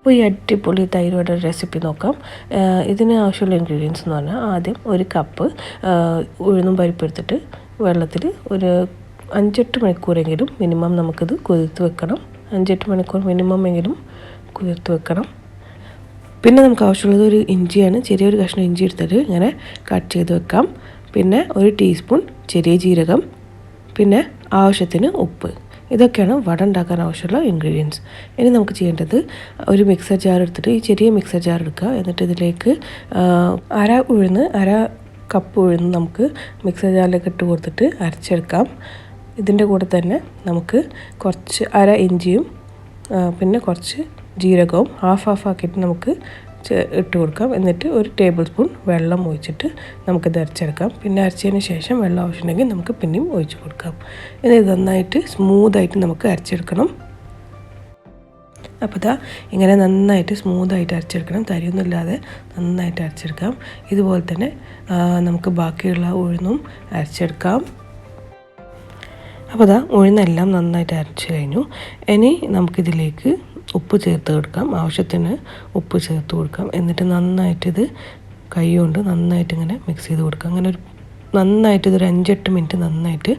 അപ്പോൾ ഈ അടിപൊളി തൈര് വട റെസിപ്പി നോക്കാം. ഇതിന് ആവശ്യമുള്ള ഇൻഗ്രീഡിയൻസ് എന്ന് പറഞ്ഞാൽ ആദ്യം ഒരു കപ്പ് ഉഴുന്നും പരിപ്പ് എടുത്തിട്ട് വെള്ളത്തിൽ ഒരു 5-8 മണിക്കൂറെങ്കിലും മിനിമം നമുക്കിത് കുതിർത്ത് വെക്കണം. 5-8 മണിക്കൂർ മിനിമം എങ്കിലും കുതിർത്ത് വെക്കണം. പിന്നെ നമുക്ക് ആവശ്യമുള്ളത് ഒരു ഇഞ്ചിയാണ്. ചെറിയൊരു കഷ്ണം ഇഞ്ചി എടുത്തിട്ട് ഇങ്ങനെ കട്ട് ചെയ്ത് വെക്കാം. പിന്നെ ഒരു ടീസ്പൂൺ ചെറിയ ജീരകം, പിന്നെ ആവശ്യത്തിന് ഉപ്പ്. ഇതൊക്കെയാണ് വട ഉണ്ടാക്കാൻ ആവശ്യമുള്ള ഇൻഗ്രീഡിയൻസ്. ഇനി നമുക്ക് ചെയ്യേണ്ടത് ഒരു മിക്സർ ജാർ എടുത്തിട്ട് ഈ ചെറിയ മിക്സർ ജാർ എടുക്കുക. എന്നിട്ട് ഇതിലേക്ക് അര കപ്പ് ഉഴുന്ന് നമുക്ക് മിക്സർ ജാറിലേക്ക് ഇട്ട് കൊടുത്തിട്ട് അരച്ചെടുക്കാം. ഇതിൻ്റെ കൂടെ തന്നെ നമുക്ക് കുറച്ച് അര ഇഞ്ചിയും പിന്നെ കുറച്ച് ജീരകവും ഹാഫ് ആക്കിയിട്ട് നമുക്ക് ഇട്ട് കൊടുക്കാം. എന്നിട്ട് ഒരു ടേബിൾ സ്പൂൺ വെള്ളം ഒഴിച്ചിട്ട് നമുക്കിത് അരച്ചെടുക്കാം. പിന്നെ അരച്ചതിന് ശേഷം വെള്ളം ആവശ്യമുണ്ടെങ്കിൽ നമുക്ക് പിന്നെയും ഒഴിച്ച് കൊടുക്കാം. ഇനി ഇത് നന്നായിട്ട് സ്മൂത്തായിട്ട് നമുക്ക് അരച്ചെടുക്കണം. അപ്പോൾ ഇതാ ഇങ്ങനെ നന്നായിട്ട് സ്മൂത്തായിട്ട് അരച്ചെടുക്കണം. തരിയൊന്നും ഇല്ലാതെ നന്നായിട്ട് അരച്ചെടുക്കാം. ഇതുപോലെ തന്നെ നമുക്ക് ബാക്കിയുള്ള ഉഴുന്നും അരച്ചെടുക്കാം. അപ്പോൾ ഇതാ ഉഴുന്നെല്ലാം നന്നായിട്ട് അരച്ച് കഴിഞ്ഞു. ഇനി നമുക്കിതിലേക്ക് ഉപ്പ് ചേർത്ത് കൊടുക്കാം. ആവശ്യത്തിന് ഉപ്പ് ചേർത്ത് കൊടുക്കാം. എന്നിട്ട് നന്നായിട്ടിത് കൈ കൊണ്ട് നന്നായിട്ട് ഇങ്ങനെ മിക്സ് ചെയ്ത് കൊടുക്കാം. അങ്ങനെ നന്നായിട്ട് ഇതൊരു 5-8 മിനിറ്റ് നന്നായിട്ട്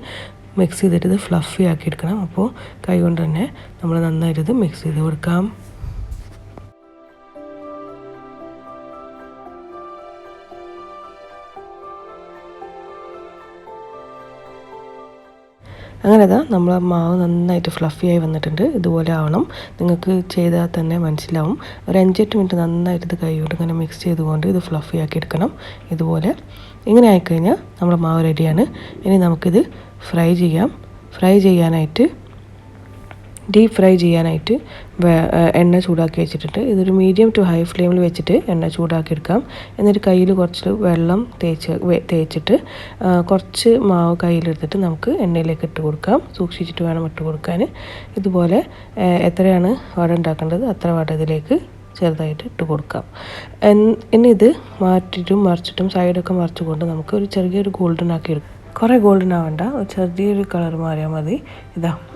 മിക്സ് ചെയ്തിട്ട് ഇത് ഫ്ലഫി ആക്കി എടുക്കണം. അപ്പോൾ കൈ കൊണ്ട് തന്നെ നമ്മൾ നന്നായിട്ട് ഇത് മിക്സ് ചെയ്ത് കൊടുക്കാം. അങ്ങനെ നമ്മൾ മാവ് നന്നായിട്ട് ഫ്ലഫിയായി വന്നിട്ടുണ്ട്. ഇതുപോലെ ആവണം. നിങ്ങൾക്ക് ചെയ്താൽ തന്നെ മനസ്സിലാവും. ഒരു 5-8 മിനിറ്റ് നന്നായിട്ട് ഇത് കൈകൊണ്ട് ഇങ്ങനെ മിക്സ് ചെയ്തുകൊണ്ട് ഇത് ഫ്ലഫി ആക്കി എടുക്കണം. ഇതുപോലെ ഇങ്ങനെ ആയിക്കഴിഞ്ഞാൽ നമ്മുടെ മാവ് റെഡിയാണ്. ഇനി നമുക്കിത് ഫ്രൈ ചെയ്യാം. ഡീപ്പ് ഫ്രൈ ചെയ്യാനായിട്ട് എണ്ണ ചൂടാക്കി വെച്ചിട്ടുണ്ട്. ഇതൊരു മീഡിയം ടു ഹൈ ഫ്ലെയിമിൽ വെച്ചിട്ട് എണ്ണ ചൂടാക്കി എടുക്കാം. എന്നിട്ട് കയ്യിൽ കുറച്ച് വെള്ളം തേച്ചിട്ട് കുറച്ച് മാവ് കയ്യിലെടുത്തിട്ട് നമുക്ക് എണ്ണയിലേക്ക് ഇട്ട് കൊടുക്കാം. സൂക്ഷിച്ചിട്ട് വേണം ഇട്ട് കൊടുക്കാൻ. ഇതുപോലെ എത്രയാണ് വട ഉണ്ടാക്കേണ്ടത് അത്ര വട ഇതിലേക്ക് ചെറുതായിട്ട് ഇട്ട് കൊടുക്കാം. ഇനി ഇത് മാറ്റിയിട്ടും മറിച്ചിട്ടും സൈഡൊക്കെ മറിച്ചുകൊണ്ട് നമുക്ക് ഒരു ചെറിയൊരു ഗോൾഡൻ ആക്കി എടുക്കാം. കുറേ ഗോൾഡൻ ആവേണ്ട, ചെറിയൊരു കളർ മാറിയാൽ മതി.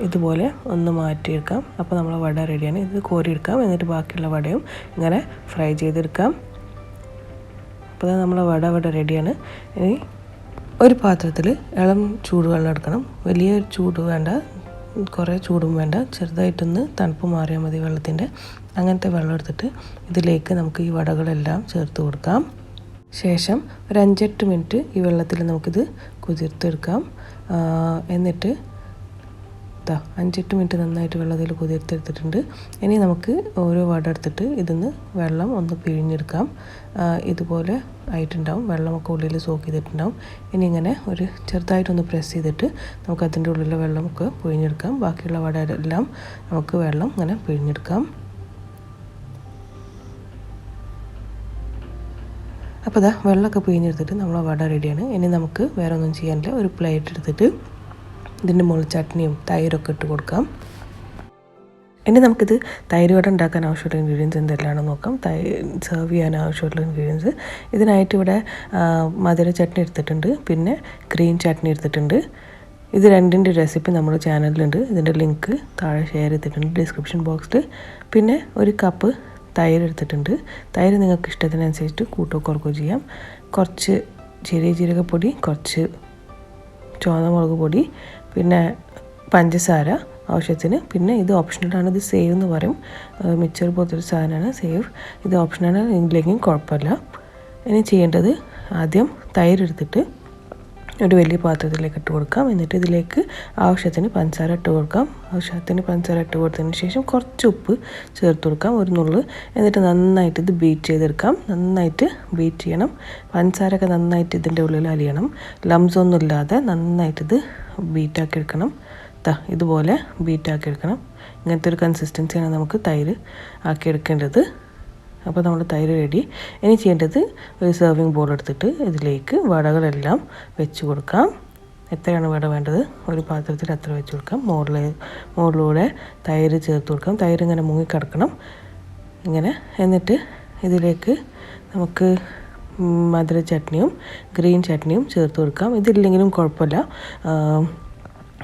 ഇതുപോലെ ഒന്ന് മാറ്റിയെടുക്കാം. അപ്പോൾ നമ്മൾ വട റെഡിയാണ്. ഇത് കോരിയെടുക്കാം. എന്നിട്ട് ബാക്കിയുള്ള വടയും ഇങ്ങനെ ഫ്രൈ ചെയ്തെടുക്കാം. അപ്പോൾ നമ്മളെ വട റെഡിയാണ്. ഇനി ഒരു പാത്രത്തിൽ ഇളം ചൂടുവെള്ളം എടുക്കണം. വലിയ ചൂട് വേണ്ട, കുറേ ചൂടും വേണ്ട, ചെറുതായിട്ടൊന്ന് തണുപ്പ് മാറിയാൽ മതി വെള്ളത്തിൻ്റെ. അങ്ങനത്തെ വെള്ളം എടുത്തിട്ട് ഇതിലേക്ക് നമുക്ക് ഈ വടകളെല്ലാം ചേർത്ത് കൊടുക്കാം. ശേഷം ഒരു 5-8 മിനിറ്റ് ഈ വെള്ളത്തിൽ നമുക്കിത് കുതിർത്തെടുക്കാം. എന്നിട്ട് 5-8 മിനിറ്റ് നന്നായിട്ട് വെള്ളത്തിൽ കുതിർത്തെടുത്തിട്ടുണ്ട്. ഇനി നമുക്ക് ഓരോ വട എടുത്തിട്ട് ഇതിന്ന് വെള്ളം ഒന്ന് പിഴിഞ്ഞെടുക്കാം. ഇതുപോലെ ആയിട്ടുണ്ടാവും. വെള്ളമൊക്കെ ഉള്ളിൽ സോക്ക് ചെയ്തിട്ടുണ്ടാവും. ഇനി ഇങ്ങനെ ഒരു ചെറുതായിട്ടൊന്ന് പ്രസ് ചെയ്തിട്ട് നമുക്ക് അതിൻ്റെ ഉള്ളിലെ വെള്ളമൊക്കെ പിഴിഞ്ഞെടുക്കാം. ബാക്കിയുള്ള വട എല്ലാം നമുക്ക് വെള്ളം ഇങ്ങനെ പിഴിഞ്ഞെടുക്കാം. അപ്പോൾ വെള്ളമൊക്കെ പിഴിഞ്ഞെടുത്തിട്ട് നമ്മളെ വട റെഡിയാണ്. ഇനി നമുക്ക് വേറെ ഒന്നും ചെയ്യാനില്ല. ഒരു പ്ലേറ്റ് എടുത്തിട്ട് ഇതിൻ്റെ മുകളിൽ ചട്നിയും തൈരൊക്കെ ഇട്ട് കൊടുക്കാം. ഇനി നമുക്കിത് തൈര് വട ഉണ്ടാക്കാൻ ആവശ്യമുള്ള ഇൻഗ്രീഡിയൻസ് എന്തെല്ലാമാണെന്ന് നോക്കാം. സെർവ് ചെയ്യാൻ ആവശ്യമുള്ള ഇൻഗ്രീഡിയൻസ് ഇതിനായിട്ട് ഇവിടെ മധുര ചട്നി എടുത്തിട്ടുണ്ട്, പിന്നെ ഗ്രീൻ ചട്നി എടുത്തിട്ടുണ്ട്. ഇത് രണ്ടിൻ്റെ റെസിപ്പി നമ്മുടെ ചാനലിലുണ്ട്. ഇതിൻ്റെ ലിങ്ക് താഴെ ഷെയർ ചെയ്തിട്ടുണ്ട് ഡിസ്ക്രിപ്ഷൻ ബോക്സിൽ. പിന്നെ ഒരു കപ്പ് തൈര് എടുത്തിട്ടുണ്ട്. തൈര് നിങ്ങൾക്ക് ഇഷ്ടത്തിനനുസരിച്ചിട്ട് കൂട്ടോ കുറക്കോ ചെയ്യാം. കുറച്ച് ചെറിയ ജീരകപ്പൊടി, കുറച്ച് ചുവന്ന മുളക് പൊടി, പിന്നെ പഞ്ചസാര ആവശ്യത്തിന്. പിന്നെ ഇത് ഓപ്ഷണലാണ്. ഇത് സേവ് എന്ന് പറയും. മിക്സർ പോലത്തൊരു സാധനമാണ് സേവ്. ഇത് ഓപ്ഷനാണ്, ഇല്ലെങ്കിലും കുഴപ്പമില്ല. ഇനി ചെയ്യേണ്ടത് ആദ്യം തൈര് എടുത്തിട്ട് ഒരു വലിയ പാത്രത്തിലേക്ക് ഇട്ട് കൊടുക്കാം. എന്നിട്ട് ഇതിലേക്ക് ആവശ്യത്തിന് പഞ്ചസാര ഇട്ട് കൊടുക്കാം. ആവശ്യത്തിന് പഞ്ചസാര ഇട്ട് കൊടുത്തതിന് ശേഷം കുറച്ച് ഉപ്പ് ചേർത്ത് കൊടുക്കാം, ഒരു നുള്ള്. എന്നിട്ട് നന്നായിട്ട് ഇത് ബീറ്റ് ചെയ്തെടുക്കാം. നന്നായിട്ട് ബീറ്റ് ചെയ്യണം. പഞ്ചസാരയൊക്കെ നന്നായിട്ട് ഇതിൻ്റെ ഉള്ളിൽ അലിയണം. ലംസ് ഒന്നും ഇല്ലാതെ നന്നായിട്ടിത് ബീറ്റാക്കി എടുക്കണം. ഇതുപോലെ ബീറ്റാക്കി എടുക്കണം. ഇങ്ങനത്തെ ഒരു കൺസിസ്റ്റൻസിയാണ് നമുക്ക് തൈര് ആക്കിയെടുക്കേണ്ടത്. അപ്പോൾ നമ്മൾ തൈര് റെഡി. ഇനി ചെയ്യേണ്ടത് ഒരു സെർവിങ് ബോൾ എടുത്തിട്ട് ഇതിലേക്ക് വടകളെല്ലാം വെച്ച് കൊടുക്കാം. എത്രയാണ് വട വേണ്ടത് ഒരു പാത്രത്തിൽ അത്ര വെച്ച് കൊടുക്കാം. മുകളിലൂടെ തൈര് ചേർത്ത് കൊടുക്കാം. തൈര് ഇങ്ങനെ മുങ്ങിക്കിടക്കണം ഇങ്ങനെ. എന്നിട്ട് ഇതിലേക്ക് നമുക്ക് മധുര ചട്നിയും ഗ്രീൻ ചട്നിയും ചേർത്ത് കൊടുക്കാം. ഇതില്ലെങ്കിലും കുഴപ്പമില്ല,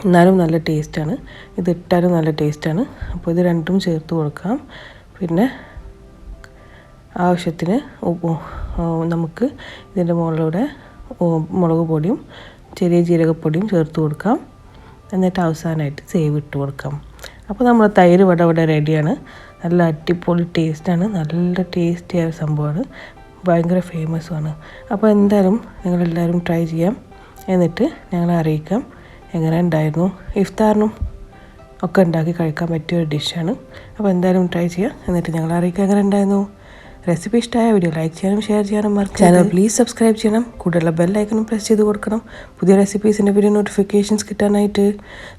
എന്നാലും നല്ല ടേസ്റ്റാണ്. ഇതിട്ടാലും നല്ല ടേസ്റ്റാണ്. അപ്പോൾ ഇത് രണ്ടും ചേർത്ത് കൊടുക്കാം. പിന്നെ ആവശ്യത്തിന് ഉപ്പും നമുക്ക് ഇതിൻ്റെ മുകളിലൂടെ മുളക് പൊടിയും ചെറിയ ജീരകപ്പൊടിയും ചേർത്ത് കൊടുക്കാം. എന്നിട്ട് അവസാനമായിട്ട് സേവ് ഇട്ട് കൊടുക്കാം. അപ്പോൾ നമ്മൾ തൈര് വട ഇവിടെ റെഡിയാണ്. നല്ല അടിപൊളി ടേസ്റ്റാണ്, നല്ല ടേസ്റ്റിയായ സംഭവമാണ്, ഭയങ്കര ഫേമസുമാണ്. അപ്പോൾ എന്തായാലും നിങ്ങളെല്ലാവരും ട്രൈ ചെയ്യാം, എന്നിട്ട് ഞങ്ങളെ അറിയിക്കാം എങ്ങനെ ഉണ്ടായിരുന്നു. ഇഫ്താറിനും ഒക്കെ ഉണ്ടാക്കി കഴിക്കാൻ പറ്റിയൊരു ഡിഷാണ്. അപ്പോൾ എന്തായാലും ട്രൈ ചെയ്യാം, എന്നിട്ട് ഞങ്ങളെ അറിയിക്കാം എങ്ങനെ ഉണ്ടായിരുന്നു. റെസിപ്പി ഇഷ്ടമായ വീഡിയോ ലൈക്ക് ചെയ്യാനും ഷെയർ ചെയ്യാനും മറക്കരുത്. ചാനൽ പ്ലീസ് സബ്സ്ക്രൈബ് ചെയ്യണം. കൂടുതലുള്ള ബെല്ലൈക്കനും പ്രസ് ചെയ്ത് കൊടുക്കണം പുതിയ റെസിപ്പീസിൻ്റെ വീഡിയോ നോട്ടിഫിക്കേഷൻസ് കിട്ടാനായിട്ട്.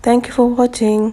Thank you for watching.